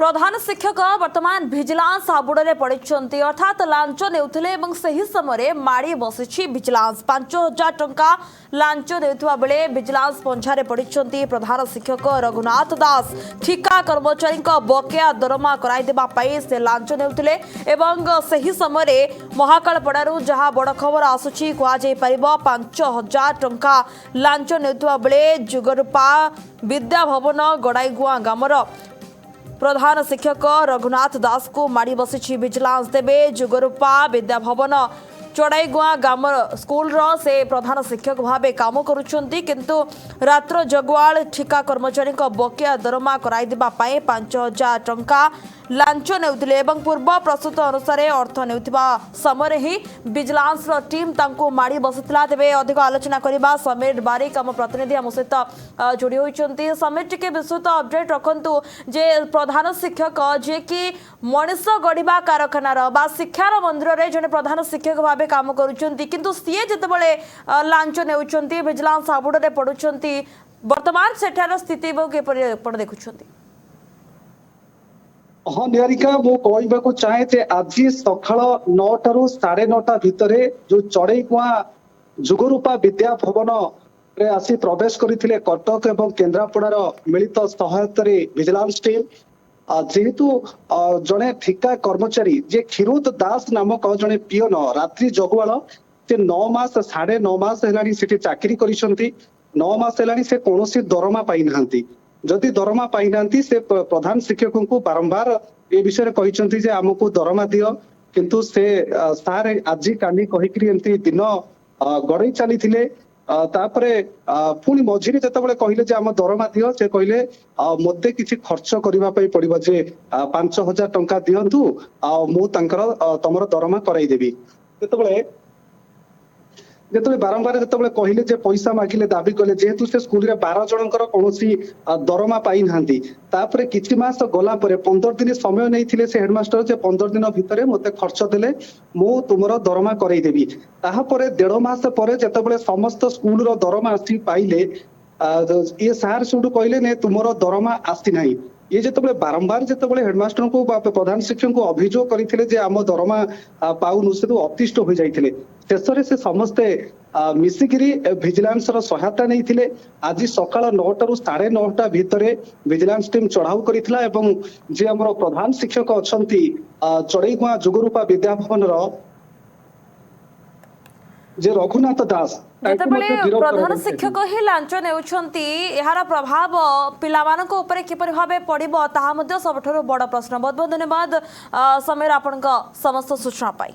प्रधान शिक्षक वर्तमान भिजिलांस हाबुड़े पड़े अर्थात लांच नेउथिले सही समय माड़ी बसी भिजिलांस 5,000 टंका लांच नेउथिबा बेले भिजिलांस पंछारे पड़े प्रधान शिक्षक रघुनाथ दास ठिका कर्मचारी बकेया दरमा कराइदेबा पई से लांच नेउथिले एवं सही समय महाकालपड़ारू जहां बड़ खबर आसुची कुआ जाई परिबो 5,000 टंका लांच नेउथिबा बेले जुगरुपा विद्या भवन गड़ाईगुआ गामर प्रधान शिक्षक रघुनाथ दास को माड़ी बसी भिजिलांस देवे जुगरुपा विद्या भवन चढ़ाईगुआ गाम स्कूल से प्रधान शिक्षक भाव काम करुछंती किंतु रात्र जगुआल ठिका कर्मचारी बकेया दरमा कराइदेबा 5,000 टंका लांच नेउथिले एवं पूर्व प्रस्तुत अनुसार अर्थ नेउथिबा समय ही विजिलांस टीम तांको माड़ी बसितला। तेबे अधिक आलोचना करबा समीर बारिक आम प्रतिनिधि आम सहित जोड़ी होइचंती। समीर टिके विस्तृत अपडेट रखंतु जे प्रधान शिक्षक जे कि मनीष गढ़िबा कारखानार बा शिक्षार मंदिर रे जने प्रधान शिक्षक भाबे काम करुचंती किंतु सीए जेतेबेले लांच नेउचंती विजिलांस हाबुडे पडुचंती वर्तमान सेठार स्थिति के देखुचंती। हाँ निहारिका मु कहवाक चाहे जे आज सकाळ 9 रू 9:30 भितर जो चढ़ईगुआ जुगरुपा विद्या भवन रे आसी प्रवेश करथिले कटक एवं केन्द्रापड़ार मिलित सहायता विजिलेंस टीम जेहेतु जड़े ठिका कर्मचारी जे क्षीरोद दास नामक जड़े पियन रात्रि जगुआल से 9 मास 9.5 मास है चाकरी कर 9 मास है से कौन दरमा पाई ना जदि दरमा पाई ना से प्रधान शिक्षक को बारंबार ए विषय कहते आमको दरमा दियो किंतु से सार आज काली कहीकि एमती दिन गड़े चली तापरे पुणी मझिरे जिते कहले जे आम दरमा दियो से कहले मते किसी खर्च करने पड़ो जे 5,000 टंका दिंतु मु तमर दरमा करईदेवी जिते बारंबार जिते कहले जे पैसा मागिले दाबी कले जेहेतु से स्कूल रे 12 जनकर कौन दरमा पाई ना तापरे किछि मास गला परे 15 दिन समय नहीं से हेडमास्टर जे 15 दिन भितर मते खर्च देले मु तुमर दरमा करईदेवी ताहापरे 1.5 मास पर जिते समस्त स्कूल रो दरमा आसी पाइले ये सार से कहले ने तुमर दरमा आसी नाही ये जिते बारंबार जिते हेडमास्टर को प्रधान शिक्षक को अभियोग करते आम दरमा पाऊनु से अतिष्ट हो जाते शेष से समस्ते मिसिकी विजिलेंस सहायता नहीं आज सकाळ 9 रू 9:30 भितर विजिलेंस टीम चढ़ाऊ करथिला एवं जे हमर प्रधान शिक्षक अछंती चढ़ईगुआ जुगरुपा विद्या भवन जे रघुनाथ दास प्रधान शिक्षक ही लांच नेउछंती यार प्रभाव पिलामानक ऊपर किपरि भाबे पड़िबो ताहा मध्ये सबठरो बड़ प्रश्न। बहुत बहुत धन्यवाद समीर आपनका समस्त सूचना पाई।